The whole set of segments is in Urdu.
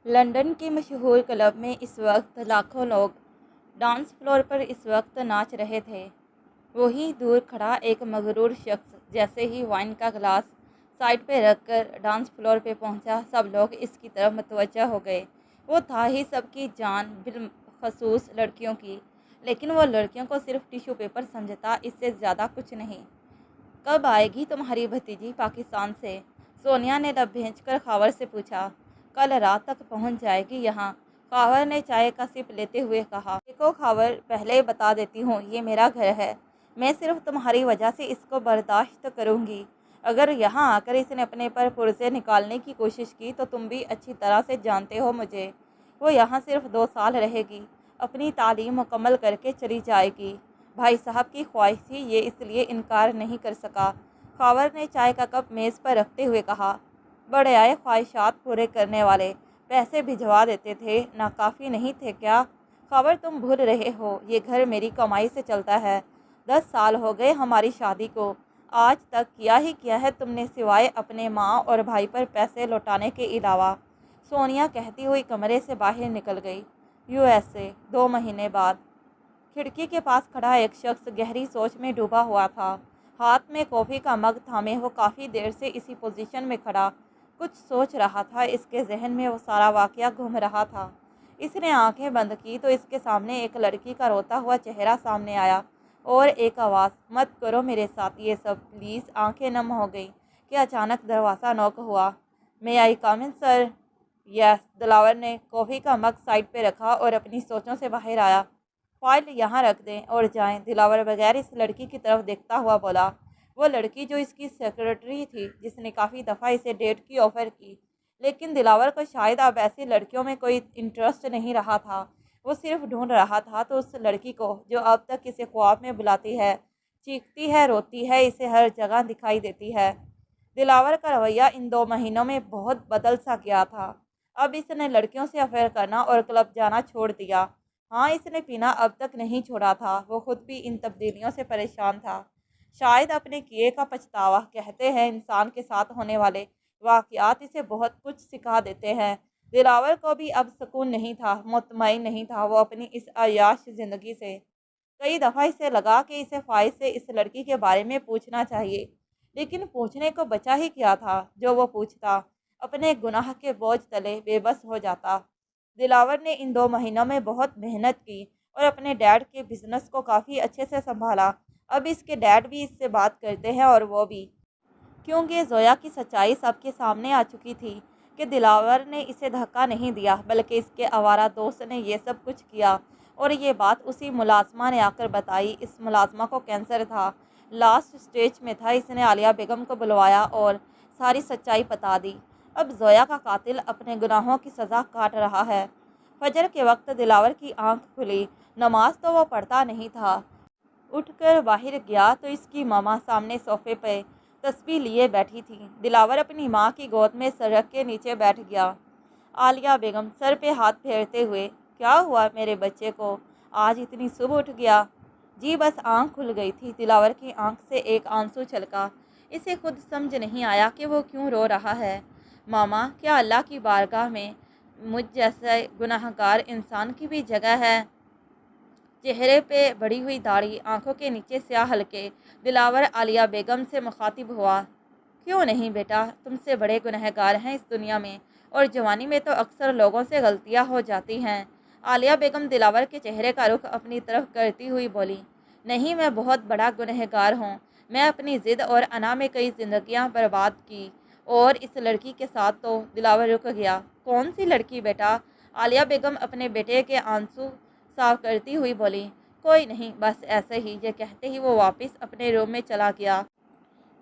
لندن کے مشہور کلب میں اس وقت لاکھوں لوگ ڈانس فلور پر اس وقت ناچ رہے تھے۔ وہیں دور کھڑا ایک مغرور شخص جیسے ہی وائن کا گلاس سائڈ پہ رکھ کر ڈانس فلور پہ پہنچا، سب لوگ اس کی طرف متوجہ ہو گئے۔ وہ تھا ہی سب کی جان، بالخصوص لڑکیوں کی، لیکن وہ لڑکیوں کو صرف ٹیشو پیپر سمجھتا، اس سے زیادہ کچھ نہیں۔ کب آئے گی تمہاری بھتیجی پاکستان سے؟ سونیا نے لب بھینچ کر خاور سے پوچھا۔ کل رات تک پہنچ جائے گی یہاں، خاور نے چائے کا سپ لیتے ہوئے کہا۔ دیکھو خاور، پہلے بتا دیتی ہوں، یہ میرا گھر ہے، میں صرف تمہاری وجہ سے اس کو برداشت کروں گی۔ اگر یہاں آ کر اس نے اپنے پر پرزے نکالنے کی کوشش کی تو تم بھی اچھی طرح سے جانتے ہو مجھے۔ وہ یہاں صرف 2 سال رہے گی، اپنی تعلیم مکمل کر کے چلی جائے گی۔ بھائی صاحب کی خواہش تھی، یہ اس لیے انکار نہیں کر سکا۔ خاور نے چائے کا کپ میز پر رکھتے ہوئے کہا۔ بڑے آئے خواہشات پورے کرنے والے، پیسے بھجوا دیتے تھے، ناکافی نہیں تھے کیا؟ خاور تم بھول رہے ہو، یہ گھر میری کمائی سے چلتا ہے۔ 10 سال ہو گئے ہماری شادی کو، آج تک کیا ہی کیا ہے تم نے سوائے اپنے ماں اور بھائی پر پیسے لوٹانے کے علاوہ؟ سونیا کہتی ہوئی کمرے سے باہر نکل گئی۔ USA 2 مہینے بعد۔ کھڑکی کے پاس کھڑا ایک شخص گہری سوچ میں ڈوبا ہوا تھا۔ ہاتھ میں کافی کا مگ تھامے وہ کافی دیر سے اسی پوزیشن میں کھڑا کچھ سوچ رہا تھا۔ اس کے ذہن میں وہ سارا واقعہ گھوم رہا تھا۔ اس نے آنکھیں بند کی تو اس کے سامنے ایک لڑکی کا روتا ہوا چہرہ سامنے آیا اور ایک آواز، مت کرو میرے ساتھ یہ سب پلیز۔ آنکھیں نم ہو گئیں کہ اچانک دروازہ نوک ہوا۔ میں آئی کم ان سر؟ یس۔ دلاور نے کافی کا مگ سائڈ پہ رکھا اور اپنی سوچوں سے باہر آیا۔ فائل یہاں رکھ دیں اور جائیں۔ دلاور بغیر اس لڑکی کی طرف دیکھتا ہوا بولا۔ وہ لڑکی جو اس کی سیکرٹری تھی، جس نے کافی دفعہ اسے ڈیٹ کی آفر کی، لیکن دلاور کو شاید اب ایسی لڑکیوں میں کوئی انٹرسٹ نہیں رہا تھا۔ وہ صرف ڈھونڈ رہا تھا تو اس لڑکی کو جو اب تک اسے خواب میں بلاتی ہے، چیختی ہے، روتی ہے، اسے ہر جگہ دکھائی دیتی ہے۔ دلاور کا رویہ ان 2 مہینوں میں بہت بدل سا گیا تھا۔ اب اس نے لڑکیوں سے افیئر کرنا اور کلب جانا چھوڑ دیا۔ ہاں، اس نے پینا اب تک نہیں چھوڑا تھا۔ وہ خود بھی ان تبدیلیوں سے پریشان تھا، شاید اپنے کیے کا پچھتاوا۔ کہتے ہیں انسان کے ساتھ ہونے والے واقعات اسے بہت کچھ سکھا دیتے ہیں۔ دلاور کو بھی اب سکون نہیں تھا، مطمئن نہیں تھا وہ اپنی اس عیاش زندگی سے۔ کئی دفعہ اسے لگا کہ اسے فائز سے اس لڑکی کے بارے میں پوچھنا چاہیے، لیکن پوچھنے کو بچا ہی کیا تھا۔ جو وہ پوچھتا، اپنے گناہ کے بوجھ تلے بے بس ہو جاتا۔ دلاور نے ان 2 مہینوں میں بہت محنت کی اور اپنے ڈیڈ کے بزنس کو کافی اچھے سے سنبھالا۔ اب اس کے ڈیڈ بھی اس سے بات کرتے ہیں اور وہ بھی، کیونکہ زویا کی سچائی سب کے سامنے آ چکی تھی کہ دلاور نے اسے دھکا نہیں دیا، بلکہ اس کے آوارہ دوست نے یہ سب کچھ کیا۔ اور یہ بات اسی ملازمہ نے آ کر بتائی۔ اس ملازمہ کو کینسر تھا، لاسٹ سٹیج میں تھا۔ اس نے عالیہ بیگم کو بلوایا اور ساری سچائی بتا دی۔ اب زویا کا قاتل اپنے گناہوں کی سزا کاٹ رہا ہے۔ فجر کے وقت دلاور کی آنکھ کھلی۔ نماز تو وہ پڑھتا نہیں تھا۔ اٹھ کر باہر گیا تو اس کی ماما سامنے صوفے پہ تسبیح لیے بیٹھی تھی۔ دلاور اپنی ماں کی گود میں سر رکھ کے نیچے بیٹھ گیا۔ عالیہ بیگم سر پہ ہاتھ پھیرتے ہوئے، کیا ہوا میرے بچے کو، آج اتنی صبح اٹھ گیا؟ جی بس آنکھ کھل گئی تھی۔ دلاور کی آنکھ سے ایک آنسو چھلکا۔ اسے خود سمجھ نہیں آیا کہ وہ کیوں رو رہا ہے۔ ماما، کیا اللہ کی بارگاہ میں مجھ جیسے گناہگار انسان کی بھی جگہ ہے؟ چہرے پہ بڑھی ہوئی داڑھی، آنکھوں کے نیچے سیاہ حلقے۔ دلاور عالیہ بیگم سے مخاطب ہوا۔ کیوں نہیں بیٹا، تم سے بڑے گنہگار ہیں اس دنیا میں، اور جوانی میں تو اکثر لوگوں سے غلطیاں ہو جاتی ہیں۔ عالیہ بیگم دلاور کے چہرے کا رخ اپنی طرف کرتی ہوئی بولی، نہیں، میں بہت بڑا گنہگار ہوں۔ میں اپنی ضد اور انا میں کئی زندگیاں برباد کی، اور اس لڑکی کے ساتھ تو۔ دلاور رک گیا۔ کون سی لڑکی بیٹا؟ عالیہ بیگم اپنے بیٹے کے آنسو صاف کرتی ہوئی بولی، کوئی نہیں، بس ایسے ہی۔ یہ کہتے ہی وہ واپس اپنے روم میں چلا گیا۔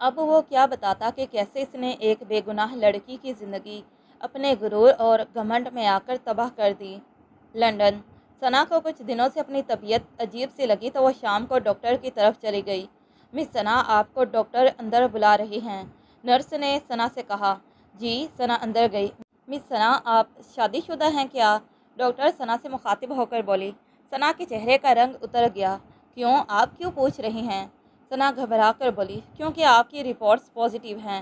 اب وہ کیا بتاتا کہ کیسے اس نے ایک بے گناہ لڑکی کی زندگی اپنے غرور اور گھمنڈ میں آ کر تباہ کر دی۔ لندن۔ ثنا کو کچھ دنوں سے اپنی طبیعت عجیب سی لگی تو وہ شام کو ڈاکٹر کی طرف چلی گئی۔ مس ثنا، آپ کو ڈاکٹر اندر بلا رہی ہیں، نرس نے ثنا سے کہا۔ جی۔ ثنا اندر گئی۔ مس ثنا، آپ شادی شدہ ہیں کیا؟ ڈاکٹر ثنا سے مخاطب ہو کر بولی۔ ثنا کے چہرے کا رنگ اتر گیا۔ کیوں، آپ کیوں پوچھ رہی ہیں؟ ثنا گھبرا کر بولی، کیونکہ آپ کی رپورٹس پازیٹیو ہیں۔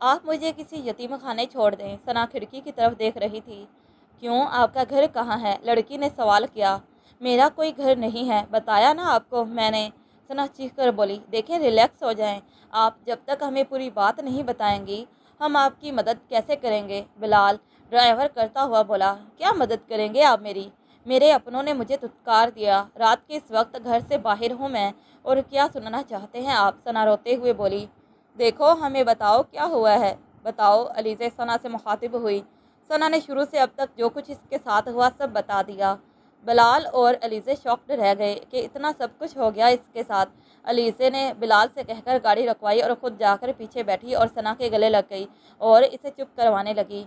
آپ مجھے کسی یتیم خانے چھوڑ دیں۔ ثنا کھڑکی کی طرف دیکھ رہی تھی۔ کیوں، آپ کا گھر کہاں ہے؟ لڑکی نے سوال کیا۔ میرا کوئی گھر نہیں ہے، بتایا نا آپ کو میں نے، ثنا چیخ کر بولی۔ دیکھیں ریلیکس ہو جائیں، آپ جب تک ہمیں پوری بات نہیں بتائیں گی ہم آپ کی مدد کیسے کریں گے؟ بلال ڈرائیور کرتا ہوا بولا۔ کیا مدد کریں گے آپ میری؟ میرے اپنوں نے مجھے دھتکار دیا، رات کے اس وقت گھر سے باہر ہوں میں، اور کیا سننا چاہتے ہیں آپ؟ ثنا روتے ہوئے بولی۔ دیکھو ہمیں بتاؤ کیا ہوا ہے، بتاؤ، علیزہ ثنا سے مخاطب ہوئی۔ ثنا نے شروع سے اب تک جو کچھ اس کے ساتھ ہوا سب بتا دیا۔ بلال اور علیزہ شاکڈ رہ گئے کہ اتنا سب کچھ ہو گیا اس کے ساتھ۔ علیزہ نے بلال سے کہہ کر گاڑی رکوائی اور خود جا کر پیچھے بیٹھی اور ثنا کے گلے لگ گئی اور اسے چپ کروانے لگی۔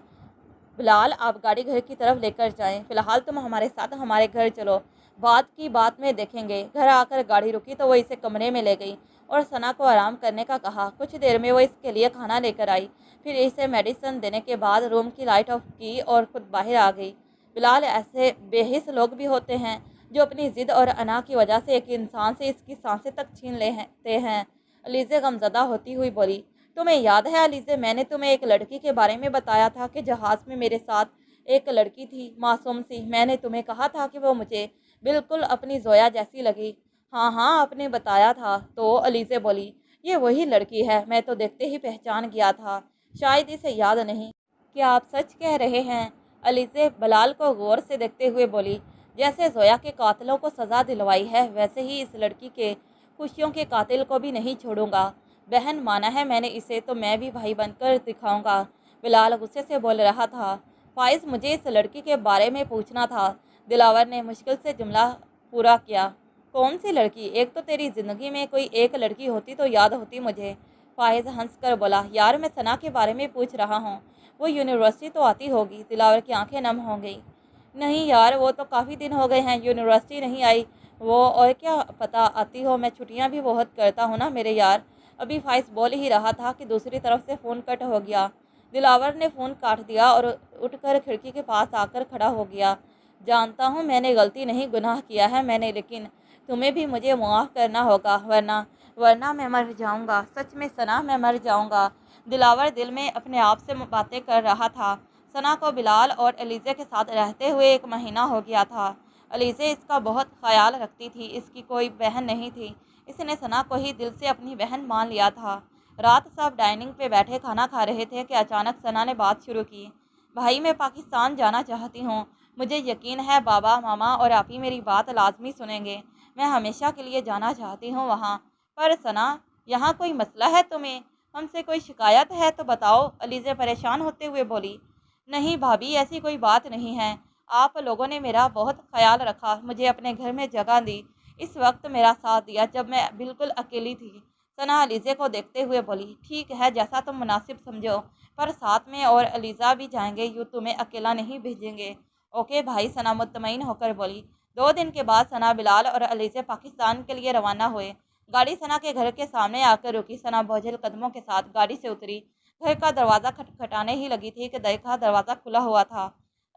بلال آپ گاڑی گھر کی طرف لے کر جائیں، فی الحال تم ہمارے ساتھ ہمارے گھر چلو، بات کی بات میں دیکھیں گے۔ گھر آ کر گاڑی رکی تو وہ اسے کمرے میں لے گئی اور ثنا کو آرام کرنے کا کہا۔ کچھ دیر میں وہ اس کے لیے کھانا لے کر آئی، پھر اسے میڈیسن دینے کے بعد روم کی لائٹ آف کی اور خود باہر آ گئی۔ بلال، ایسے بے حس لوگ بھی ہوتے ہیں جو اپنی ضد اور انا کی وجہ سے ایک انسان سے اس کی سانسیں تک چھین لیتے ہیں، علیزہ غمزدہ ہوتی ہوئی بولی۔ تمہیں یاد ہے علیزہ، میں نے تمہیں ایک لڑکی کے بارے میں بتایا تھا کہ جہاز میں میرے ساتھ ایک لڑکی تھی، معصوم سی، میں نے تمہیں کہا تھا کہ وہ مجھے بالکل اپنی زویا جیسی لگی۔ ہاں ہاں، آپ نے بتایا تھا، تو علیزہ بولی۔ یہ وہی لڑکی ہے، میں تو دیکھتے ہی پہچان گیا تھا، شاید اسے یاد نہیں۔ کیا آپ سچ کہہ رہے ہیں؟ علیزہ بلال کو غور سے دیکھتے ہوئے بولی۔ جیسے زویا کے قاتلوں کو سزا دلوائی ہے ویسے ہی اس لڑکی کے خوشیوں کے قاتل کو بھی نہیں چھوڑوں گا۔ بہن مانا ہے میں نے اسے، تو میں بھی بھائی بن کر دکھاؤں گا۔ بلال غصے سے بول رہا تھا۔ فائز، مجھے اس لڑکی کے بارے میں پوچھنا تھا، دلاور نے مشکل سے جملہ پورا کیا۔ کون سی لڑکی؟ ایک تو تیری زندگی میں کوئی ایک لڑکی ہوتی تو یاد ہوتی مجھے۔ فائز ہنس کر بولا۔ یار میں ثنا کے بارے میں پوچھ رہا ہوں، وہ یونیورسٹی تو آتی ہوگی۔ دلاور کی آنکھیں نم ہو گئیں۔ نہیں یار، وہ تو کافی دن ہو گئے ہیں یونیورسٹی نہیں آئی وہ، اور کیا پتہ آتی ہو، میں چھٹیاں بھی بہت کرتا ہوں نا میرے یار۔ ابھی فائز بول ہی رہا تھا کہ دوسری طرف سے فون کٹ ہو گیا۔ دلاور نے فون کاٹ دیا اور اٹھ کر کھڑکی کے پاس آ کر کھڑا ہو گیا۔ جانتا ہوں میں نے غلطی نہیں، گناہ کیا ہے میں نے، لیکن تمہیں بھی مجھے معاف کرنا ہوگا، ورنہ میں مر جاؤں گا، سچ میں ثنا میں مر جاؤں گا۔ دلاور دل میں اپنے آپ سے باتیں کر رہا تھا۔ ثنا کو بلال اور علیزہ کے ساتھ رہتے ہوئے 1 مہینہ ہو گیا تھا۔ علیزہ اس کا بہت خیال رکھتی تھی، اس کی کوئی بہن نہیں تھی، اس نے ثنا کو ہی دل سے اپنی بہن مان لیا تھا۔ رات سب ڈائننگ پہ بیٹھے کھانا کھا رہے تھے کہ اچانک ثنا نے بات شروع کی۔ بھائی میں پاکستان جانا چاہتی ہوں، مجھے یقین ہے بابا، ماما اور آپی میری بات لازمی سنیں گے، میں ہمیشہ کے لیے جانا چاہتی ہوں وہاں۔ پر ثنا، یہاں کوئی مسئلہ ہے تمہیں؟ ہم سے کوئی شکایت ہے تو بتاؤ، علیزہ پریشان ہوتے ہوئے بولی۔ نہیں بھابھی، ایسی کوئی بات نہیں ہے، آپ لوگوں نے میرا بہت خیال رکھا، مجھے اپنے گھر میں جگہ دی، اس وقت میرا ساتھ دیا جب میں بالکل اکیلی تھی۔ ثنا علیزہ کو دیکھتے ہوئے بولی۔ ٹھیک ہے، جیسا تم مناسب سمجھو، پر ساتھ میں اور علیزہ بھی جائیں گے، یوں تمہیں اکیلا نہیں بھیجیں گے۔ اوکے بھائی، ثنا مطمئن ہو کر بولی۔ 2 دن کے بعد ثنا، بلال اور علیزہ پاکستان کے لیے روانہ ہوئے۔ گاڑی ثنا کے گھر کے سامنے آ کر رکی۔ ثنا بوجھل قدموں کے ساتھ گاڑی سے اتری، گھر کا دروازہ کھٹکھٹانے ہی لگی تھی کہ دیکھا دروازہ کھلا ہوا تھا،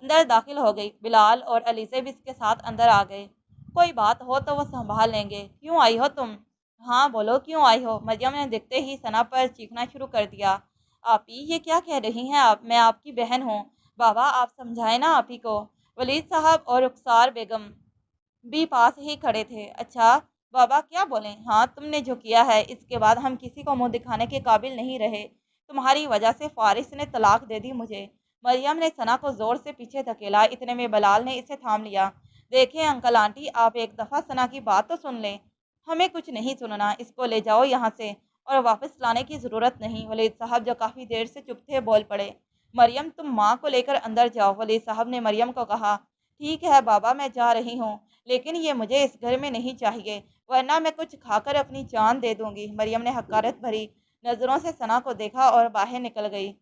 اندر داخل ہو گئی۔ بلال اور علیزہ بھی اس کے ساتھ اندر آ گئے۔ کوئی بات ہو تو وہ سنبھال لیں گے، کیوں آئی ہو تم؟ ہاں بولو کیوں آئی ہو؟ مریم نے دیکھتے ہی ثنا پر چیخنا شروع کر دیا۔ آپی، یہ کیا کہہ رہی ہیں آپ؟ میں آپ کی بہن ہوں، بابا آپ سمجھائیں نا آپی کو۔ ولید صاحب اور رخسار بیگم بھی پاس ہی کھڑے تھے۔ اچھا بابا کیا بولیں؟ ہاں، تم نے جو کیا ہے اس کے بعد ہم کسی کو منہ دکھانے کے قابل نہیں رہے، تمہاری وجہ سے فارس نے طلاق دے دی مجھے۔ مریم نے ثنا کو زور سے پیچھے دھکیلا، اتنے میں بلال نے اسے تھام لیا۔ دیکھیں انکل آنٹی، آپ ایک دفعہ ثنا کی بات تو سن لیں۔ ہمیں کچھ نہیں سننا، اس کو لے جاؤ یہاں سے، اور واپس لانے کی ضرورت نہیں۔ ولید صاحب جو کافی دیر سے چپ تھے بول پڑے۔ مریم تم ماں کو لے کر اندر جاؤ، ولید صاحب نے مریم کو کہا۔ ٹھیک ہے بابا، میں جا رہی ہوں، لیکن یہ مجھے اس گھر میں نہیں چاہیے، ورنہ میں کچھ کھا کر اپنی جان دے دوں گی۔ مریم نے حقارت بھری نظروں سے ثنا کو دیکھا اور باہر نکل گئی۔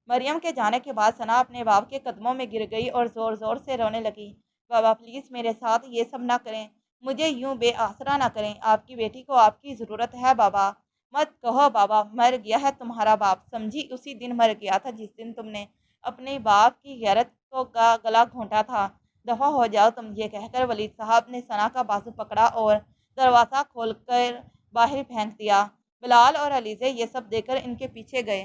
مریم کے جانے کے بعد ثنا اپنے باپ کے قدموں میں گر گئی اور زور زور سے رونے لگی۔ بابا پلیز میرے ساتھ یہ سب نہ کریں، مجھے یوں بے آسرا نہ کریں، آپ کی بیٹی کو آپ کی ضرورت ہے بابا۔ مت کہو بابا، مر گیا ہے تمہارا باپ، سمجھی اسی دن مر گیا تھا جس دن تم نے اپنے باپ کی غیرت کو گلا گھونٹا تھا۔ دفع ہو جاؤ تم، یہ کہہ کر ولید صاحب نے ثنا کا بازو پکڑا اور دروازہ کھول کر باہر پھینک دیا۔ بلال اور علیزہ یہ سب دیکھ کر ان کے پیچھے گئے۔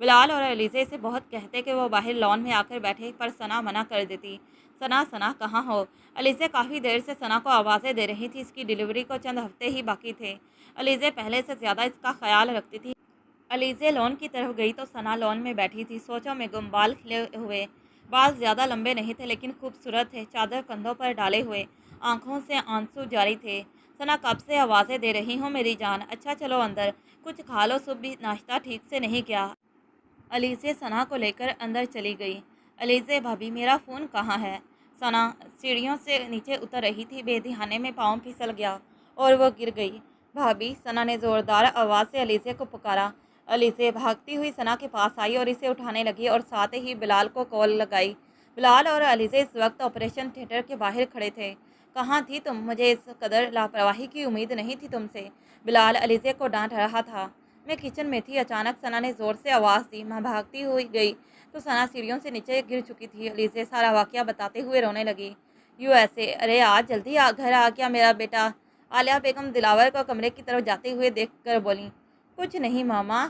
بلال اور علیزے سے بہت کہتے کہ وہ باہر لان میں آ کر بیٹھے، پر ثنا منع کر دیتی۔ ثنا کہاں ہو؟ علیزے کافی دیر سے ثنا کو آوازیں دے رہی تھی۔ اس کی ڈلیوری کو چند ہفتے ہی باقی تھے۔ علیزے پہلے سے زیادہ اس کا خیال رکھتی تھی۔ علیزے لان کی طرف گئی تو ثنا لان میں بیٹھی تھی، سوچوں میں گم، بال کھلے ہوئے، بال زیادہ لمبے نہیں تھے لیکن خوبصورت تھے، چادر کندھوں پر ڈالے ہوئے، آنکھوں سے آنسو جاری تھے۔ ثنا کب سے آوازیں دے رہی ہوں میری جان، اچھا چلو اندر، کچھ کھا لو، صبح بھی ناشتہ ٹھیک سے نہیں کیا۔ علیزے ثنا کو لے کر اندر چلی گئی۔ علیزے بھابھی میرا فون کہاں ہے؟ ثنا سیڑھیوں سے نیچے اتر رہی تھی، بے دھیانے میں پاؤں پھسل گیا اور وہ گر گئی۔ بھابھی، ثنا نے زوردار آواز سے علیزے کو پکارا۔ علیزے بھاگتی ہوئی ثنا کے پاس آئی اور اسے اٹھانے لگی اور ساتھ ہی بلال کو کال لگائی۔ بلال اور علیزے اس وقت آپریشن تھیٹر کے باہر کھڑے تھے۔ کہاں تھی تم؟ مجھے اس قدر لاپرواہی کی امید نہیں تھی تم سے، بلال علیزے کو ڈانٹ رہا تھا۔ میں کچن میں تھی، اچانک ثنا نے زور سے آواز دی، میں بھاگتی ہوئی گئی تو ثنا سیڑھیوں سے نیچے گر چکی تھی۔ علیزے سارا واقعہ بتاتے ہوئے رونے لگی۔ USA، ارے آج جلدی گھر آ گیا میرا بیٹا، عالیہ بیگم دلاور کو کمرے کی طرف جاتے ہوئے دیکھ کر بولی۔ کچھ نہیں ماما،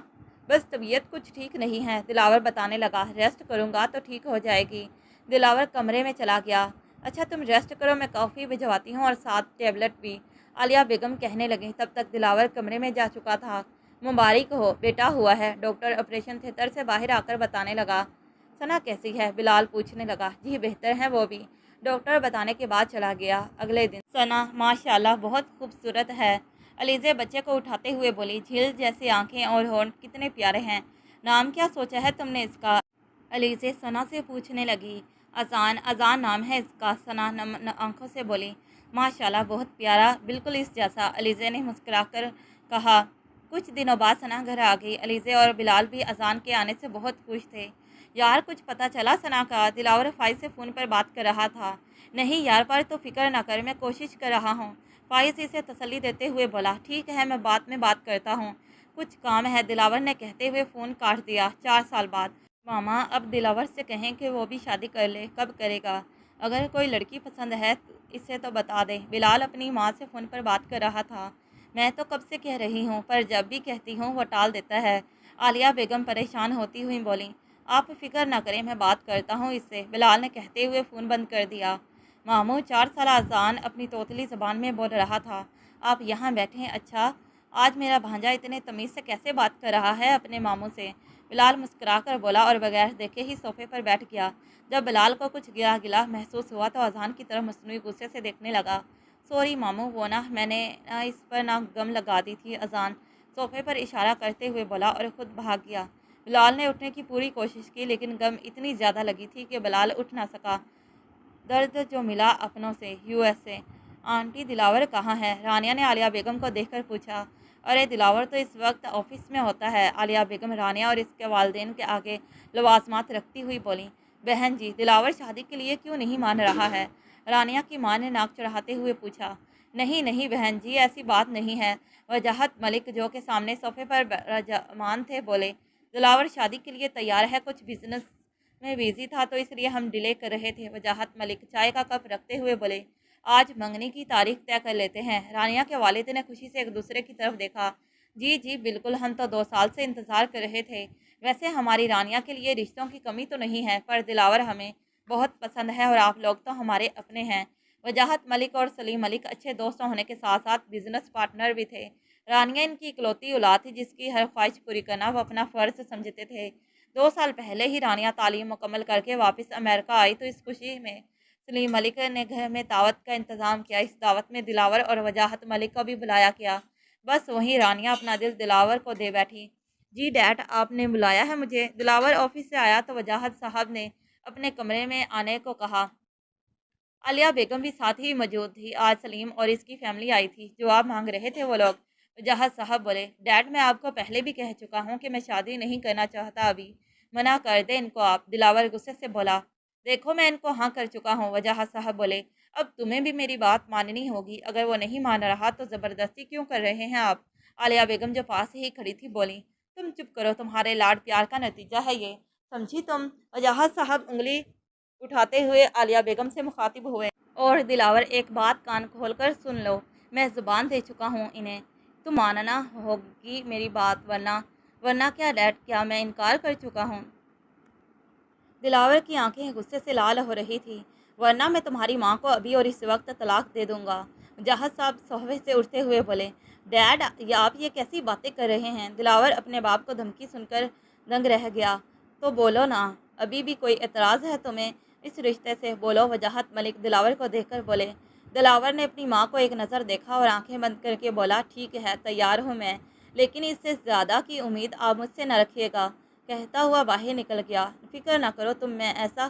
بس طبیعت کچھ ٹھیک نہیں ہے، دلاور بتانے لگا، ریسٹ کروں گا تو ٹھیک ہو جائے گی۔ دلاور کمرے میں چلا گیا۔ اچھا تم ریسٹ کرو، میں کافی بھجواتی ہوں اور ساتھ ٹیبلٹ بھی، عالیہ بیگم کہنے لگیں۔ تب تک دلاور کمرے میں جا چکا تھا۔ مبارک ہو، بیٹا ہوا ہے، ڈاکٹر آپریشن تھیٹر سے باہر آ کر بتانے لگا۔ ثنا کیسی ہے؟ بلال پوچھنے لگا۔ جی بہتر ہے وہ بھی، ڈاکٹر بتانے کے بعد چلا گیا۔ اگلے دن ثنا ماشاءاللہ بہت خوبصورت ہے، علیزے بچے کو اٹھاتے ہوئے بولی۔ جھیل جیسی آنکھیں اور ہونٹ کتنے پیارے ہیں، نام کیا سوچا ہے تم نے اس کا؟ علیزے ثنا سے پوچھنے لگی۔ اذان نام ہے اس کا، ثنا نم آنکھوں سے بولی۔ ماشاءاللہ بہت پیارا، بالکل اس جیسا، علیزے نے مسکرا کر کہا۔ کچھ دنوں بعد ثنا گھر آ گئی۔ علیزے اور بلال بھی اذان کے آنے سے بہت خوش تھے۔ یار کچھ پتہ چلا ثنا کا؟ دلاور فائز سے فون پر بات کر رہا تھا۔ نہیں یار، پر تو فکر نہ کر، میں کوشش کر رہا ہوں، فائز اسے تسلی دیتے ہوئے بولا۔ ٹھیک ہے، میں بعد میں بات کرتا ہوں، کچھ کام ہے، دلاور نے کہتے ہوئے فون کاٹ دیا۔ 4 سال بعد ماما، اب دلاور سے کہیں کہ وہ بھی شادی کر لے، کب کرے گا؟ اگر کوئی لڑکی پسند ہے اسے تو بتا دے۔ بلال اپنی ماں سے فون پر بات کر رہا تھا۔ میں تو کب سے کہہ رہی ہوں، پر جب بھی کہتی ہوں وہ ٹال دیتا ہے، عالیہ بیگم پریشان ہوتی ہوئی بولی۔ آپ فکر نہ کریں، میں بات کرتا ہوں اس سے، بلال نے کہتے ہوئے فون بند کر دیا۔ ماموں، 4 سالہ اذان اپنی توتلی زبان میں بول رہا تھا۔ آپ یہاں بیٹھیں۔ اچھا، آج میرا بھانجا اتنے تمیز سے کیسے بات کر رہا ہے اپنے ماموں سے؟ بلال مسکرا کر بولا اور بغیر دیکھے ہی صوفے پر بیٹھ گیا۔ جب بلال کو کچھ گلا گلا محسوس ہوا تو اذان کی طرف مصنوعی غصے سے دیکھنے لگا۔ سوری ماموں، وہ میں نے اس پر گم لگا دی تھی، اذان صوفے پر اشارہ کرتے ہوئے بولا اور خود بھاگ گیا۔ بلال نے اٹھنے کی پوری کوشش کی لیکن غم اتنی زیادہ لگی تھی کہ بلال اٹھ نہ سکا۔ درد جو ملا اپنوں سے۔ USA، آنٹی دلاور کہاں ہے؟ رانیہ نے عالیہ بیگم کو دیکھ کر پوچھا۔ ارے دلاور تو اس وقت آفس میں ہوتا ہے، عالیہ بیگم رانیہ اور اس کے والدین کے آگے لوازمات رکھتی ہوئی بولی۔ بہن جی، دلاور شادی کے لیے کیوں نہیں مان رہا ہے؟ رانیہ کی ماں نے ناک چڑھاتے ہوئے پوچھا۔ نہیں بہن جی، ایسی بات نہیں ہے، وجاہت ملک جو کہ سامنے صوفے پر براجمان تھے بولے۔ دلاور شادی کے لیے تیار ہے، کچھ بزنس میں بیزی تھا تو اس لیے ہم ڈیلے کر رہے تھے، وجاہت ملک چائے کا کپ رکھتے ہوئے بولے۔ آج منگنی کی تاریخ طے کر لیتے ہیں۔ رانیہ کے والد نے خوشی سے ایک دوسرے کی طرف دیکھا۔ جی بالکل، ہم تو 2 سال سے انتظار کر رہے تھے۔ ویسے ہماری رانیہ کے لیے رشتوں کی کمی تو نہیں ہے، پر دلاور ہمیں بہت پسند ہے اور آپ لوگ تو ہمارے اپنے ہیں۔ وجاہت ملک اور سلیم ملک اچھے دوست ہونے کے ساتھ ساتھ بزنس پارٹنر بھی تھے۔ رانیہ ان کی اکلوتی اولاد تھی جس کی ہر خواہش پوری کرنا وہ اپنا فرض سمجھتے تھے۔ 2 سال پہلے ہی رانیہ تعلیم مکمل کر کے واپس امریکہ آئی تو اس خوشی میں سلیم ملک نے گھر میں دعوت کا انتظام کیا۔ اس دعوت میں دلاور اور وجاہت ملک کو بھی بلایا گیا۔ بس وہیں رانیہ اپنا دل دلاور کو دے بیٹھی۔ جی ڈیڈ، آپ نے بلایا ہے مجھے؟ دلاور آفس سے آیا تو وجاہت صاحب نے اپنے کمرے میں آنے کو کہا۔ عالیہ بیگم بھی ساتھ ہی موجود تھی۔ آج سلیم اور اس کی فیملی آئی تھی، جواب مانگ رہے تھے وہ لوگ۔ وجاہت صاحب بولے۔ ڈیڈ، میں آپ کو پہلے بھی کہہ چکا ہوں کہ میں شادی نہیں کرنا چاہتا، ابھی منع کر دیں ان کو آپ، دلاور غصے سے بولا۔ دیکھو میں ان کو ہاں کر چکا ہوں، وجاہت صاحب بولے۔ اب تمہیں بھی میری بات ماننی ہوگی، اگر وہ نہیں مان رہا تو زبردستی کیوں کر رہے ہیں آپ؟ عالیہ بیگم جو پاس ہی کھڑی تھی بولی۔ تم چپ کرو، تمہارے لاڈ پیار کا نتیجہ ہے یہ، سمجھی تم؟ وجاہت صاحب انگلی اٹھاتے ہوئے عالیہ بیگم سے مخاطب ہوئے۔ اور دلاور، ایک بات کان کھول کر سن لو، میں زبان دے چکا ہوں انہیں، تم ماننا ہوگی میری بات ورنہ ورنہ کیا ڈیڈ، کیا میں انکار کر چکا ہوں؟ دلاور کی آنکھیں غصے سے لال ہو رہی تھی۔ ورنہ میں تمہاری ماں کو ابھی اور اس وقت طلاق دے دوں گا، مجاہد صاحب صوفے سے اٹھتے ہوئے بولے۔ ڈیڈ، آپ یہ کیسی باتیں کر رہے ہیں؟ دلاور اپنے باپ کو دھمکی سن کر دنگ رہ گیا۔ تو بولو نا، ابھی بھی کوئی اعتراض ہے تمہیں اس رشتے سے؟ بولو۔ وجاہت ملک دلاور کو دیکھ کر بولے۔ دلاور نے اپنی ماں کو ایک نظر دیکھا اور آنکھیں بند کر کے بولا، ٹھیک ہے، تیار ہوں میں، لیکن اس سے زیادہ کی امید آپ مجھ سے نہ رکھیے گا۔ کہتا ہوا باہر نکل گیا۔ فکر نہ کرو تم، میں ایسا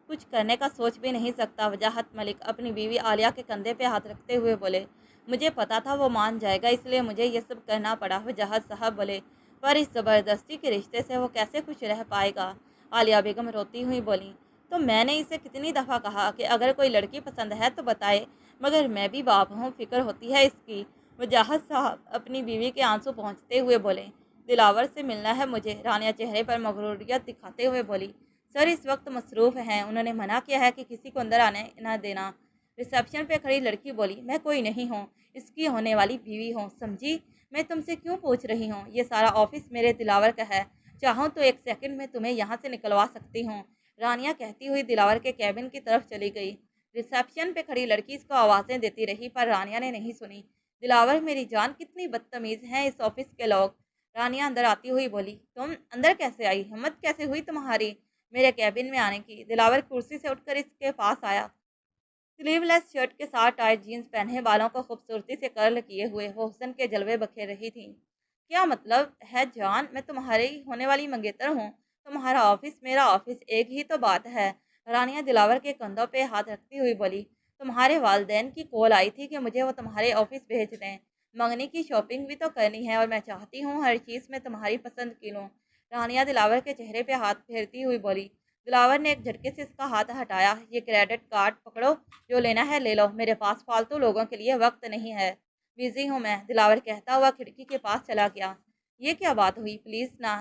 کچھ کرنے کا سوچ بھی نہیں سکتا۔ وجاہت ملک اپنی بیوی عالیہ کے کندھے پہ ہاتھ رکھتے ہوئے بولے۔ مجھے پتا تھا وہ مان جائے گا، اس لیے مجھے یہ سب کرنا پڑا۔ وجاہت صاحب بولے، پر اس زبردستی کے رشتے سے وہ کیسے خوش رہ پائے گا؟ عالیہ بیگم روتی ہوئی بولی، تو میں نے اسے کتنی دفعہ کہا کہ اگر کوئی لڑکی پسند ہے تو بتائے، مگر میں بھی باپ ہوں، فکر ہوتی ہے اس کی۔ وجاہت صاحب اپنی بیوی کے آنسو پہنچتے ہوئے بولے، دلاور سے ملنا ہے مجھے۔ رانیہ چہرے پر مغروریت دکھاتے ہوئے بولی، سر اس وقت مصروف ہیں، انہوں نے منع کیا ہے کہ کسی کو اندر آنے نہ دینا۔ ریسیپشن پہ کھڑی لڑکی بولی، میں کوئی نہیں ہوں، اس کی ہونے والی بیوی ہوں، سمجھی؟ میں تم سے کیوں پوچھ رہی ہوں؟ یہ سارا آفس میرے دلاور کا ہے، چاہوں تو ایک سیکنڈ میں تمہیں یہاں سے نکلوا سکتی ہوں۔ رانیہ کہتی ہوئی دلاور کے کیبن کی طرف چلی گئی۔ ریسیپشن پہ کھڑی لڑکی اس کو آوازیں دیتی رہی، پر رانیہ نے نہیں سنی۔ دلاور میری جان، کتنی بدتمیز ہیں اس آفس کے لوگ۔ رانیہ اندر آتی ہوئی بولی، تم اندر کیسے آئی؟ ہمت کیسے ہوئی تمہاری میرے کیبن میں آنے کی؟ دلاور کرسی سے اٹھ کر اس کے پاس آیا۔ سلیو لیس شرٹ کے ساتھ ٹائٹ جینز پہنے، بالوں کو خوبصورتی سے کرل کیے ہوئے وہ حسن کے جلوے بکھیر رہی تھی۔ کیا مطلب ہے جان؟ میں تمہاری ہونے والی منگیتر ہوں؟ تمہارا آفس میرا آفس، ایک ہی تو بات ہے۔ رانیہ دلاور کے کندھوں پہ ہاتھ رکھتی ہوئی بولی، تمہارے والدین کی کال آئی تھی کہ مجھے وہ تمہارے آفس بھیج دیں، منگنی کی شاپنگ بھی تو کرنی ہے، اور میں چاہتی ہوں ہر چیز میں تمہاری پسند کی لوں۔ رانیہ دلاور کے چہرے پہ ہاتھ پھیرتی ہوئی بولی۔ دلاور نے ایک جھٹکے سے اس کا ہاتھ ہٹایا۔ یہ کریڈٹ کارڈ پکڑو، جو لینا ہے لے لو، میرے پاس فالتو لوگوں کے لیے وقت نہیں ہے، بزی ہوں میں، دلاور کہتا ہوا کھڑکی کے پاس چلا گیا۔ یہ کیا بات ہوئی؟ پلیز نہ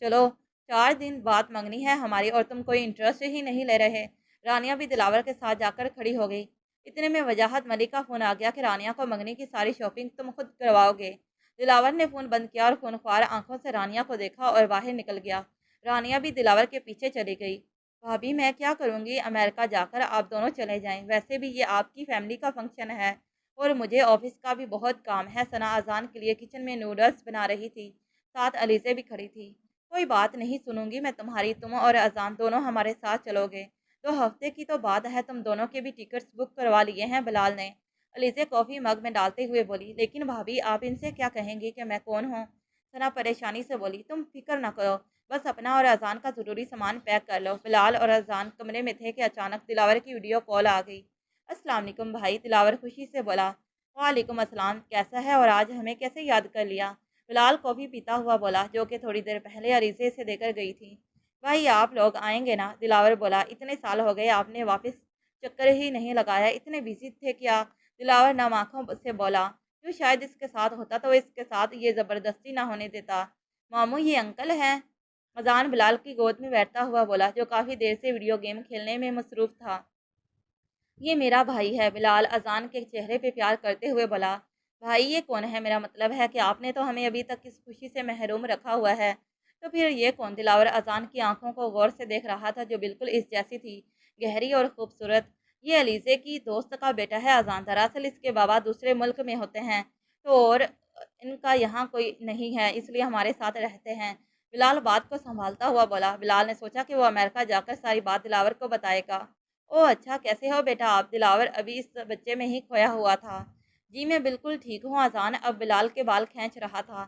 چلو، 4 دن بعد منگنی ہے ہماری اور تم کوئی انٹرسٹ ہی نہیں لے رہے۔ رانیہ بھی دلاور کے ساتھ جا کر کھڑی ہو گئی۔ اتنے میں وجاہت ملک کا فون آ گیا کہ رانیہ کو منگنی کی ساری شاپنگ تم خود کرواؤ گے۔ دلاور نے فون بند کیا اور خونخوار آنکھوں سے رانیہ کو دیکھا اور باہر نکل گیا۔ رانیہ بھی دلاور کے پیچھے چلی گئی۔ بھابھی میں کیا کروں گی؟ امریکہ جا کر آپ دونوں چلے جائیں، ویسے بھی یہ آپ کی فیملی کا فنکشن ہے اور مجھے آفس کا بھی بہت کام ہے۔ ثنا اذان کے لیے کچن میں نوڈلز بنا رہی تھی، ساتھ علیزے بھی کھڑی تھی۔ کوئی بات نہیں سنوں گی میں تمہاری، تم اور اذان دونوں ہمارے ساتھ چلو گے، 2 ہفتے کی تو بات ہے، تم دونوں کے بھی ٹکٹس بک کروا لیے ہیں بلال نے۔ علیزے کافی مگ میں ڈالتے ہوئے بولی، لیکن بھابھی آپ ان سے کیا کہیں گی کہ میں کون ہوں؟ ثنا پریشانی سے بولی، تم فکر نہ کرو، بس اپنا اور اذان کا ضروری سامان پیک کر لو۔ بلال اور اذان کمرے میں تھے کہ اچانک دلاور کی ویڈیو کال آ گئی۔ السلام علیکم بھائی، دلاور خوشی سے بولا۔ وعلیکم السلام، کیسا ہے اور آج ہمیں کیسے یاد کر لیا؟ بلال کافی پیتا ہوا بولا، جو کہ تھوڑی دیر پہلے عریضے سے دے کر گئی تھی۔ بھائی آپ لوگ آئیں گے نا؟ دلاور بولا، اتنے سال ہو گئے آپ نے واپس چکر ہی نہیں لگایا، اتنے بزی تھے کیا؟ دلاور نم آنکھوں سے بولا، جو شاید اس کے ساتھ ہوتا تو اس کے ساتھ یہ زبردستی نہ ہونے دیتا۔ ماموں یہ انکل ہیں؟ اذان بلال کی گود میں بیٹھتا ہوا بولا، جو کافی دیر سے ویڈیو گیم کھیلنے میں مصروف تھا۔ یہ میرا بھائی ہے، بلال اذان کے چہرے پہ پیار کرتے ہوئے بولا۔ بھائی یہ کون ہے؟ میرا مطلب ہے کہ آپ نے تو ہمیں ابھی تک اس خوشی سے محروم رکھا ہوا ہے، تو پھر یہ کون؟ دلاور اذان کی آنکھوں کو غور سے دیکھ رہا تھا، جو بالکل اس جیسی تھی، گہری اور خوبصورت۔ یہ علیزے کی دوست کا بیٹا ہے اذان، دراصل اس کے بابا دوسرے ملک میں ہوتے ہیں تو اور ان کا یہاں کوئی نہیں ہے، اس لیے ہمارے ساتھ رہتے ہیں۔ بلال بات کو سنبھالتا ہوا بولا۔ بلال نے سوچا کہ وہ امریکہ جا کر ساری بات دلاور کو بتائے گا۔ او اچھا، کیسے ہو بیٹا آپ؟ دلاور ابھی اس بچے میں ہی کھویا ہوا تھا۔ جی میں بالکل ٹھیک ہوں۔ اذان اب بلال کے بال کھینچ رہا تھا۔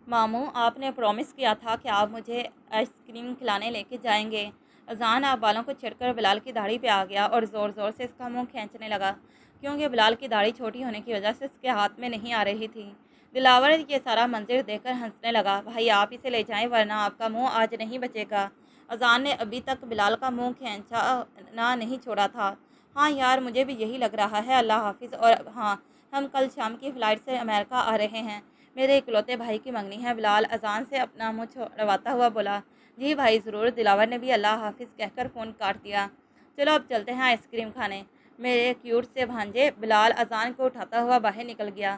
ماموں آپ نے پرومس کیا تھا کہ آپ مجھے آئس کریم کھلانے لے کے جائیں گے۔ اذان آپ بالوں کو چھڑ کر بلال کی داڑھی پہ آ گیا اور زور زور سے اس کا منہ کھینچنے لگا، کیونکہ بلال کی داڑھی چھوٹی ہونے کی وجہ سے اس کے ہاتھ میں نہیں آ رہی تھی۔ دلاور یہ سارا منظر دیکھ کر ہنسنے لگا۔ بھائی آپ اسے لے جائیں ورنہ آپ کا منہ آج نہیں بچے گا۔ اذان نے ابھی تک بلال کا منہ کھینچنا نہیں چھوڑا تھا۔ ہاں یار مجھے بھی یہی لگ رہا ہے، اللہ حافظ، اور ہاں ہم کل شام کی فلائٹ سے امریکہ آ رہے ہیں، میرے اکلوتے بھائی کی منگنی ہے۔ بلال اذان سے اپنا منہ چھڑواتا ہوا بولا، جی بھائی ضرور۔ دلاور نے بھی اللہ حافظ کہہ کر فون کاٹ دیا۔ چلو اب چلتے ہیں آئس کریم کھانے، میرے کیوٹ سے بھانجے۔ بلال اذان کو اٹھاتا ہوا باہر نکل گیا۔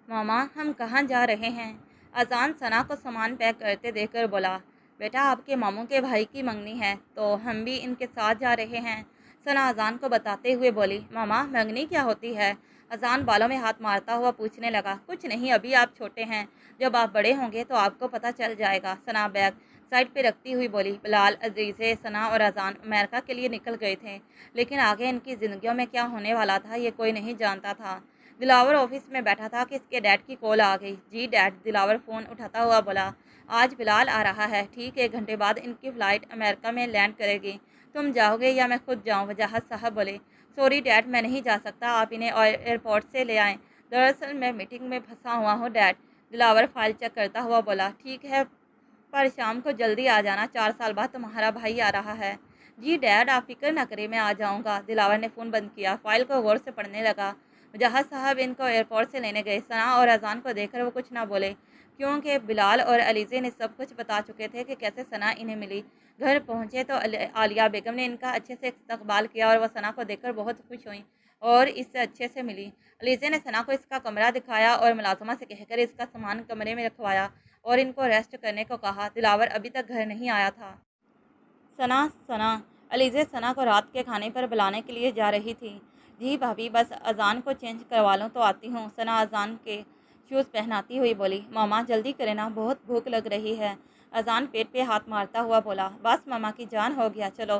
ماما ہم کہاں جا رہے ہیں؟ اذان ثنا کو سامان پیک کرتے دیکھ کر بولا، بیٹا آپ کے ماموں کے بھائی کی منگنی ہے تو ہم بھی ان کے ساتھ جا رہے ہیں۔ ثنا اذان کو بتاتے ہوئے بولی، ماما منگنی کیا ہوتی ہے؟ اذان بالوں میں ہاتھ مارتا ہوا پوچھنے لگا، کچھ نہیں، ابھی آپ چھوٹے ہیں، جب آپ بڑے ہوں گے تو آپ کو پتہ چل جائے گا۔ ثنا بیگ سائڈ پہ رکھتی ہوئی بولی، بلال، عزیزے، ثنا اور اذان امریکہ کے لیے نکل گئے تھے، لیکن آگے ان کی زندگیوں میں کیا ہونے والا تھا یہ کوئی نہیں جانتا تھا۔ دلاور آفس میں بیٹھا تھا کہ اس کے ڈیڈ کی کال آ گئی۔ جی ڈیڈ، دلاور فون اٹھاتا ہوا بولا، آج بلال آ رہا ہے، ٹھیک 1 گھنٹے بعد ان کی فلائٹ امریکہ میں لینڈ کرے گی، تم جاؤ گے یا میں خود جاؤں؟ وجاہت صاحب بولے، سوری ڈیڈ، میں نہیں جا سکتا، آپ انہیں ایئرپورٹ سے لے آئیں، دراصل میں میٹنگ میں پھنسا ہوا ہوں ڈیڈ۔ دلاور فائل چیک کرتا ہوا بولا، ٹھیک ہے، پر شام کو جلدی آ جانا، 4 سال بعد تمہارا بھائی آ رہا ہے۔ جی ڈیڈ، آپ فکر نہ کریں، میں آ جاؤں گا۔ دلاور نے فون بند کیا، فائل کو غور سے پڑھنے لگا۔ وجاہت صاحب ان کو ایئرپورٹ سے لینے گئے۔ ثنا اور اذان کو دیکھ کر وہ کچھ نہ بولے، کیونکہ بلال اور علیزے نے سب کچھ بتا چکے تھے کہ کیسے ثنا انہیں ملی۔ گھر پہنچے تو عالیہ بیگم نے ان کا اچھے سے استقبال کیا اور وہ ثنا کو دیکھ کر بہت خوش ہوئیں اور اس سے اچھے سے ملی۔ علیزے نے ثنا کو اس کا کمرہ دکھایا اور ملازمہ سے کہہ کر اس کا سامان کمرے میں رکھوایا اور ان کو ریسٹ کرنے کو کہا۔ دلاور ابھی تک گھر نہیں آیا تھا۔ ثنا علیزے ثنا کو رات کے کھانے پر بلانے کے لیے جا رہی تھی۔ جی بھابھی، بس اذان کو چینج کروا لوں تو آتی ہوں۔ ثنا اذان کے شوز پہناتی ہوئی بولی، ماما جلدی کریں نا، بہت بھوک لگ رہی ہے۔ اذان پیٹ پہ ہاتھ مارتا ہوا بولا، بس ماما کی جان، ہو گیا، چلو۔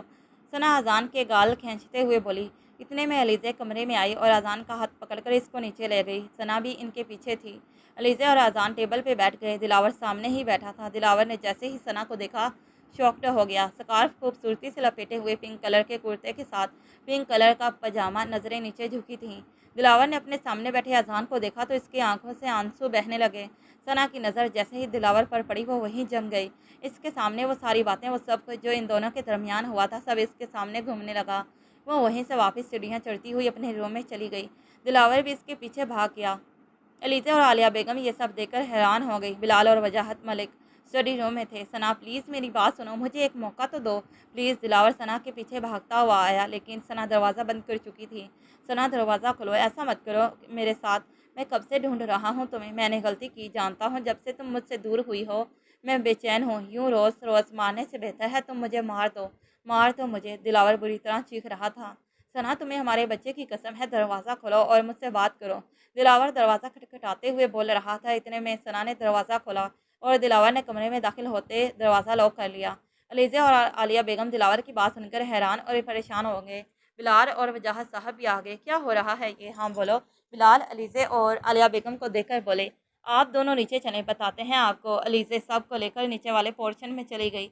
ثنا اذان کے گال کھینچتے ہوئے بولی۔ اتنے میں علیزے کمرے میں آئی اور اذان کا ہاتھ پکڑ کر اس کو نیچے لے گئی۔ ثنا بھی ان کے پیچھے تھی۔ علیزے اور اذان ٹیبل پہ بیٹھ گئے۔ دلاور سامنے ہی بیٹھا تھا۔ دلاور نے جیسے ہی ثنا کو دیکھا شاکڈ ہو گیا۔ سکارف خوبصورتی سے لپیٹے ہوئے پنک کلر کے کرتے کے ساتھ پنک کلر کا پاجامہ، نظریں نیچے جھکی تھیں۔ دلاور نے اپنے سامنے بیٹھے اذان کو دیکھا تو اس کی آنکھوں سے آنسو بہنے لگے۔ ثنا کی نظر جیسے ہی دلاور پر پڑی وہ وہیں جم گئی۔ اس کے سامنے وہ ساری باتیں، وہ سب کچھ جو ان دونوں کے درمیان ہوا تھا، سب اس کے سامنے گھومنے لگا۔ وہ وہیں سے واپس سیڑھیاں چڑھتی ہوئی اپنے روم میں چلی گئی۔ دلاور بھی اس کے پیچھے بھاگ گیا۔ علیزے اور عالیہ بیگم یہ سب دیکھ کر حیران ہو گئی۔ بلال اور وجاہت ملک اسٹڈی روم میں تھے۔ ثنا پلیز میری بات سنو، مجھے ایک موقع تو دو پلیز۔ دلاور ثنا کے پیچھے بھاگتا ہوا آیا، لیکن ثنا دروازہ بند کر چکی تھی۔ ثنا دروازہ کھولو، ایسا مت کرو میرے ساتھ، میں کب سے ڈھونڈ رہا ہوں تمہیں، میں نے غلطی کی، جانتا ہوں، جب سے تم مجھ سے دور ہوئی ہو میں بے چین ہوں، یوں روز روز مارنے سے بہتر ہے تم مجھے مار دو مجھے۔ دلاور بری طرح چیخ رہا تھا، ثنا تمہیں ہمارے بچے کی قسم ہے، دروازہ کھولو اور مجھ سے بات کرو۔ دلاور دروازہ کھٹکھٹاتے ہوئے بول رہا تھا، اتنے میں ثنا نے دروازہ کھولا اور دلاور نے کمرے میں داخل ہوتے دروازہ لاک کر لیا۔ علیزے اور عالیہ بیگم دلاور کی بات سن کر حیران اور پریشان ہو گئے۔ بلال اور وجاہت صاحب بھی آگے، کیا ہو رہا ہے یہ؟ ہاں بولو۔ بلال علیزے اور عالیہ بیگم کو دیکھ کر بولے، آپ دونوں نیچے چلیں، بتاتے ہیں آپ کو۔ علیزے سب کو لے کر نیچے والے پورشن میں چلی گئی۔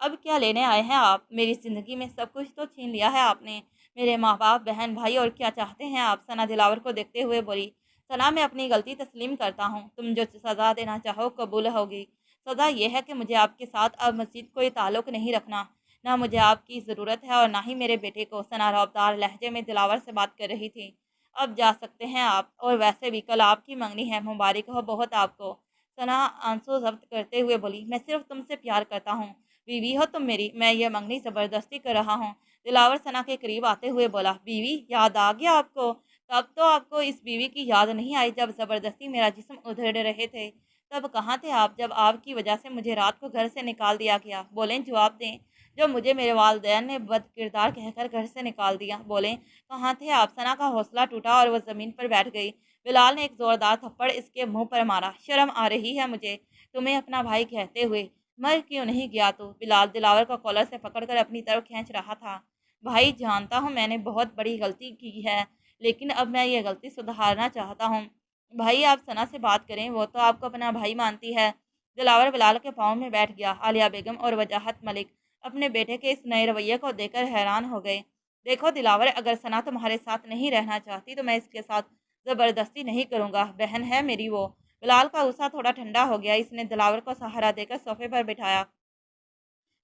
اب کیا لینے آئے ہیں آپ؟ میری زندگی میں سب کچھ تو چھین لیا ہے آپ نے، میرے ماں باپ، بہن بھائی، اور کیا چاہتے ہیں آپ؟ ثنا دلاور کو دیکھتے ہوئے بولی، ثنا میں اپنی غلطی تسلیم کرتا ہوں، تم جو سزا دینا چاہو قبول ہوگی۔ سزا یہ ہے کہ مجھے آپ کے ساتھ اب مزید کوئی تعلق نہیں رکھنا، نہ مجھے آپ کی ضرورت ہے اور نہ ہی میرے بیٹے کو۔ ثنا رعبدار لہجے میں دلاور سے بات کر رہی تھی، اب جا سکتے ہیں آپ، اور ویسے بھی کل آپ کی منگنی ہے، مبارک ہو بہت آپ کو۔ ثنا آنسو ضبط کرتے ہوئے بولی، میں صرف تم سے پیار کرتا ہوں، بیوی ہو تم میری، میں یہ منگنی زبردستی کر رہا ہوں۔ دلاور ثنا کے قریب آتے ہوئے بولا، بیوی، یاد آ گیا آپ کو؟ تب تو آپ کو اس بیوی کی یاد نہیں آئی جب زبردستی میرا جسم ادھیڑ رہے تھے، تب کہاں تھے آپ جب آپ کی وجہ سے مجھے رات کو گھر سے نکال دیا گیا؟ بولیں، جواب دیں، جو مجھے میرے والدین نے بد کردار کہہ کر گھر سے نکال دیا، بولیں کہاں تھے آپ؟ ثنا کا حوصلہ ٹوٹا اور وہ زمین پر بیٹھ گئی۔ بلال نے ایک زوردار تھپڑ اس کے منہ پر مارا، شرم آ رہی ہے مجھے تمہیں اپنا بھائی کہتے ہوئے، مر کیوں نہیں گیا تو؟ بلال دلاور کو کالر سے پکڑ کر اپنی طرف کھینچ رہا تھا۔ بھائی، جانتا ہوں میں نے بہت بڑی غلطی کی ہے، لیکن اب میں یہ غلطی سدھارنا چاہتا ہوں۔ بھائی، آپ ثنا سے بات کریں، وہ تو آپ کو اپنا بھائی مانتی ہے۔ دلاور بلال کے پاؤں میں بیٹھ گیا۔ عالیہ بیگم اور وجاہت ملک اپنے بیٹے کے اس نئے رویے کو دیکھ کر حیران ہو گئے۔ دیکھو دلاور، اگر ثنا تمہارے ساتھ نہیں رہنا چاہتی تو میں اس کے ساتھ زبردستی نہیں کروں گا، بہن ہے میری وہ۔ بلال کا غصہ تھوڑا ٹھنڈا ہو گیا، اس نے دلاور کو سہارا دے کر صوفے پر بٹھایا۔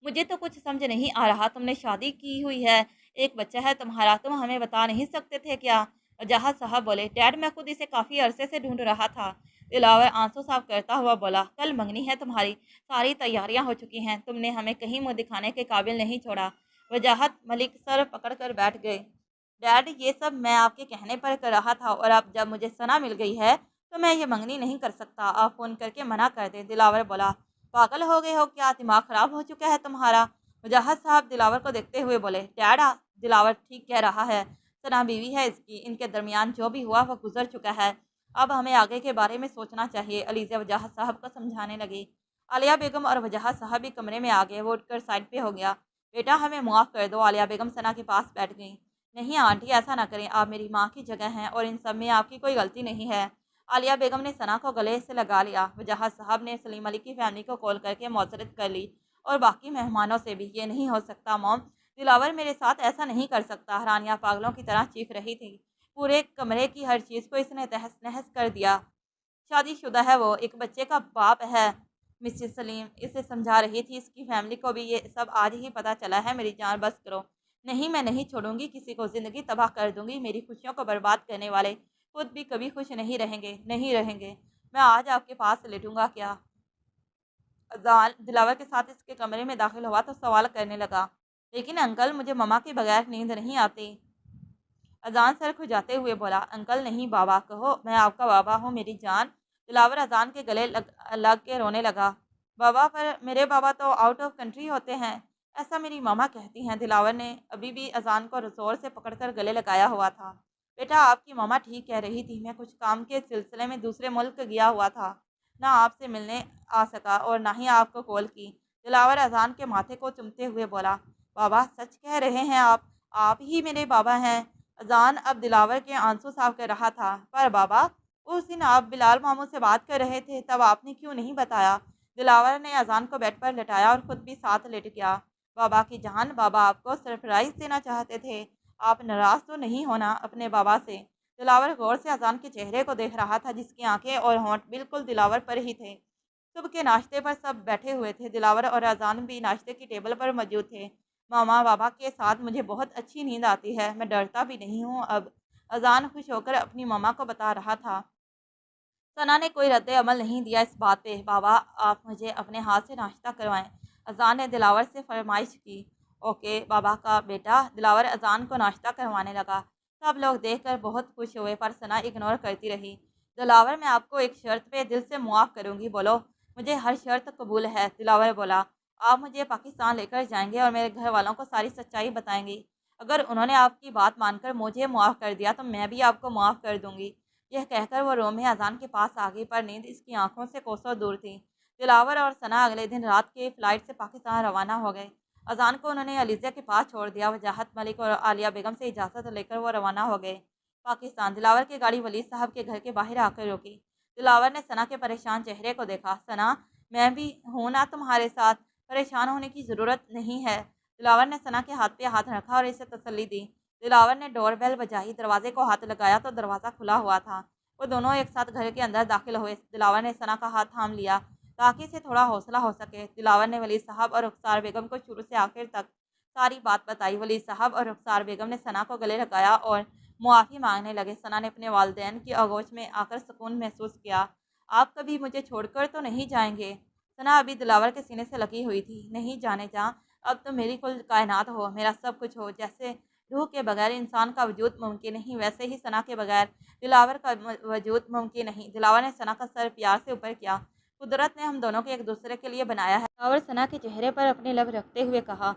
مجھے تو کچھ سمجھ نہیں آ رہا، تم نے شادی کی ہوئی ہے، ایک بچہ ہے تمہارا، تم ہمیں بتا نہیں سکتے تھے کیا؟ وجاہت صاحب بولے، ڈیڈ میں خود اسے کافی عرصے سے ڈھونڈ رہا تھا۔ دلاور آنسو صاف کرتا ہوا بولا، کل منگنی ہے تمہاری، ساری تیاریاں ہو چکی ہیں، تم نے ہمیں کہیں منہ دکھانے کے قابل نہیں چھوڑا۔ وجاہت ملک سر پکڑ کر بیٹھ گئے۔ ڈیڈ، یہ سب میں آپ کے کہنے پر کر رہا تھا، اور اب جب مجھے ثنا مل گئی ہے تو میں یہ منگنی نہیں کر سکتا، آپ فون کر کے منع کر دیں۔ دلاور بولا، پاگل ہو گئے ہو کیا؟ دماغ خراب ہو چکا ہے تمہارا؟ وجاہت صاحب دلاور کو دیکھتے ہوئے بولے، ڈیڈا دلاور ٹھیک کہہ رہا ہے، ثنا بیوی ہے اس کی، ان کے درمیان جو بھی ہوا وہ گزر چکا ہے، اب ہمیں آگے کے بارے میں سوچنا چاہیے۔ علیزہ وجاہت صاحب کو سمجھانے لگی۔ عالیہ بیگم اور وجاہت صاحب بھی کمرے میں آ گئے، وہ اٹھ کر سائڈ پہ ہو گیا۔ بیٹا ہمیں معاف کر دو۔ عالیہ بیگم ثنا کے پاس بیٹھ گئیں۔ نہیں آنٹی، ایسا نہ کریں، آپ میری ماں کی جگہ ہیں اور ان سب میں آپ کی کوئی غلطی نہیں ہے۔ عالیہ بیگم نے ثنا کو گلے سے لگا لیا۔ وجاہت صاحب نے سلیم علی کی فیملی کو کال کر کے معذرت کر لی اور باقی مہمانوں سے بھی۔ یہ نہیں ہو سکتا موم، دلاور میرے ساتھ ایسا نہیں کر سکتا۔ رانیہ پاگلوں کی طرح چیخ رہی تھی۔ پورے کمرے کی ہر چیز کو اس نے تہس نہس کر دیا۔ شادی شدہ ہے وہ، ایک بچے کا باپ ہے۔ مسز سلیم اسے سمجھا رہی تھی، اس کی فیملی کو بھی یہ سب آج ہی پتہ چلا ہے۔ میری جان بس کرو۔ نہیں، میں نہیں چھوڑوں گی کسی کو، زندگی تباہ کر دوں گی۔ میری خوشیوں کو برباد کرنے والے خود بھی کبھی خوش نہیں رہیں گے، نہیں رہیں گے۔ میں آج آپ کے پاس لیٹوں گا کیا؟ اذان دلاور کے ساتھ اس کے کمرے میں داخل ہوا تو سوال کرنے لگا، لیکن انکل مجھے مما کے بغیر نیند نہیں آتی۔ اذان سر کھجاتے ہوئے بولا، انکل نہیں بابا کہو، میں آپ کا بابا ہوں میری جان۔ دلاور اذان کے گلے لگ کے رونے لگا۔ بابا، پر میرے بابا تو آؤٹ آف کنٹری ہوتے ہیں، ایسا میری ماما کہتی ہیں۔ دلاور نے ابھی بھی اذان کو زور سے پکڑ کر گلے لگایا ہوا تھا۔ بیٹا آپ کی ماما ٹھیک کہہ رہی تھی، میں کچھ کام کے سلسلے میں دوسرے ملک گیا ہوا تھا، نہ آپ سے ملنے آ سکا اور نہ ہی آپ کو کال کی۔ دلاور اذان کے ماتھے کو چومتے ہوئے بولا، بابا سچ کہہ رہے ہیں آپ ہی میرے بابا ہیں۔ اذان اب دلاور کے آنسو صاف کر رہا تھا، پر بابا اس دن آپ بلال ماموں سے بات کر رہے تھے، تب آپ نے کیوں نہیں بتایا؟ دلاور نے اذان کو بیڈ پر لٹایا اور خود بھی ساتھ لیٹ گیا۔ بابا کی جان، بابا آپ کو سرپرائز دینا چاہتے تھے، آپ ناراض تو نہیں ہونا اپنے بابا سے؟ دلاور غور سے اذان کے چہرے کو دیکھ رہا تھا، جس کی آنکھیں اور ہونٹ بالکل دلاور پر ہی تھے۔ صبح کے ناشتے پر سب بیٹھے ہوئے تھے، دلاور اور اذان بھی ناشتے کی ٹیبل پر موجود تھے۔ ماما بابا کے ساتھ مجھے بہت اچھی نیند آتی ہے، میں ڈرتا بھی نہیں ہوں اب، اذان خوش ہو کر اپنی ماما کو بتا رہا تھا۔ ثنا نے کوئی رد عمل نہیں دیا اس بات پہ۔ بابا آپ مجھے اپنے ہاتھ سے ناشتہ کروائیں، اذان نے دلاور سے فرمائش کی۔ اوکے بابا کا بیٹا۔ دلاور اذان کو ناشتہ کروانے لگا۔ سب لوگ دیکھ کر بہت خوش ہوئے، پر ثنا اگنور کرتی رہی۔ دلاور میں آپ کو ایک شرط پہ دل سے معاف کروں گی، بولو۔ مجھے ہر شرط قبول ہے، دلاور بولا۔ آپ مجھے پاکستان لے کر جائیں گے اور میرے گھر والوں کو ساری سچائی بتائیں گی۔ اگر انہوں نے آپ کی بات مان کر مجھے معاف کر دیا تو میں بھی آپ کو معاف کر دوں گی۔ یہ کہہ کر وہ روم میں اذان کے پاس آ گئی، پر نیند اس کی آنکھوں سے کوسوں دور تھی۔ دلاور اور ثنا اگلے دن رات کے فلائٹ سے پاکستان روانہ ہو گئے۔ اذان کو انہوں نے علیزہ کے پاس چھوڑ دیا۔ وجاہت ملک اور عالیہ بیگم سے اجازت لے کر وہ روانہ ہو گئے پاکستان۔ دلاور کی گاڑی ولی صاحب کے گھر کے باہر آ کر رکی۔ دلاور نے ثنا کے پریشان چہرے کو دیکھا۔ ثنا، میں بھی ہوں نا تمہارے ساتھ، پریشان ہونے کی ضرورت نہیں ہے۔ دلاور نے ثنا کے ہاتھ پہ ہاتھ رکھا اور اسے تسلی دی۔ دلاور نے ڈور بیل بجائی، دروازے کو ہاتھ لگایا تو دروازہ کھلا ہوا تھا۔ وہ دونوں ایک ساتھ گھر کے اندر داخل ہوئے۔ دلاور نے ثنا کا ہاتھ تھام لیا تاکہ اسے تھوڑا حوصلہ ہو سکے۔ دلاور نے ولی صاحب اور رخسار بیگم کو شروع سے آخر تک ساری بات بتائی۔ ولی صاحب اور رخسار بیگم نے ثنا کو گلے لگایا اور معافی مانگنے لگے۔ ثنا نے اپنے والدین کی آغوش میں آ کر سکون محسوس کیا۔ آپ کبھی مجھے چھوڑ کر تو نہیں جائیں گے؟ ثنا ابھی دلاور کے سینے سے لگی ہوئی تھی۔ نہیں جانے جاں، اب تم میری کل کائنات ہو، میرا سب کچھ ہو۔ جیسے روح کے بغیر انسان کا وجود ممکن نہیں، ویسے ہی ثنا کے بغیر دلاور کا وجود ممکن نہیں۔ دلاور نے ثنا کا سر پیار سے اوپر کیا۔ قدرت نے ہم دونوں کو ایک دوسرے کے لیے بنایا ہے، دلاور ثنا کے چہرے پر اپنے لب رکھتے ہوئے کہا۔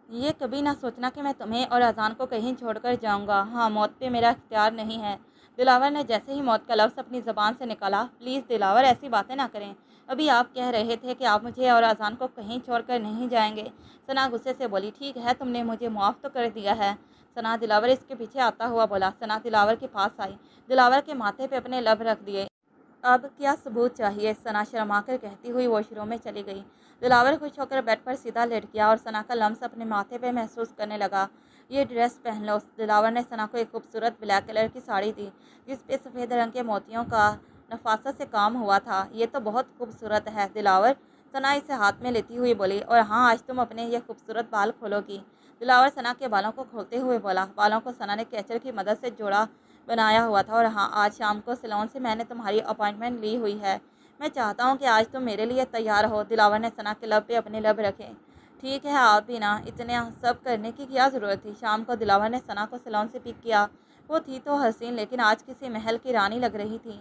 یہ کبھی نہ سوچنا کہ میں تمہیں اور اذان کو کہیں چھوڑ کر جاؤں گا۔ ہاں، موت پہ میرا اختیار نہیں ہے۔ دلاور نے جیسے ہی موت کا لفظ اپنی زبان سے نکالا، پلیز دلاور ایسی باتیں نہ کریں، ابھی آپ کہہ رہے تھے کہ آپ مجھے اور اذان کو کہیں چھوڑ کر نہیں جائیں گے۔ ثنا غصے سے بولی، ٹھیک ہے، تم نے مجھے معاف تو کر دیا ہے ثنا، دلاور اس کے پیچھے آتا ہوا بولا۔ ثنا دلاور کے پاس آئی، دلاور کے ماتھے پہ اپنے لب رکھ دیے۔ اب کیا ثبوت چاہیے؟ ثنا شرما کر کہتی ہوئی واش روم میں چلی گئی۔ دلاور خوش ہو کر بیڈ پر سیدھا لیٹ گیا اور ثنا کا لمس اپنے ماتھے پہ محسوس کرنے لگا۔ یہ ڈریس پہن لو۔ دلاور نے ثنا کو ایک خوبصورت بلیک کلر کی ساڑی دی، جس پہ سفید رنگ کے موتیوں کا نفاست سے کام ہوا تھا۔ یہ تو بہت خوبصورت ہے دلاور، ثنا اسے ہاتھ میں لیتی ہوئی بولی، اور ہاں آج تم اپنے یہ خوبصورت بال کھولو گی۔ دلاور ثنا کے بالوں کو کھولتے ہوئے بولا۔ بالوں کو ثنا نے کیچر کی مدد سے جوڑا بنایا ہوا تھا، اور ہاں آج شام کو سیلون سے میں نے تمہاری اپائنٹمنٹ لی ہوئی ہے، میں چاہتا ہوں کہ آج تم میرے لیے تیار ہو۔ دلاور نے ثنا کے لب پہ اپنے لب رکھے۔ ٹھیک ہے، آپ بھی نا، اتنا سب کرنے کی کیا ضرورت تھی؟ شام کو دلاور نے ثنا کو سیلون سے پک کیا۔ وہ تھی تو حسین، لیکن آج کسی محل کی رانی لگ رہی تھی۔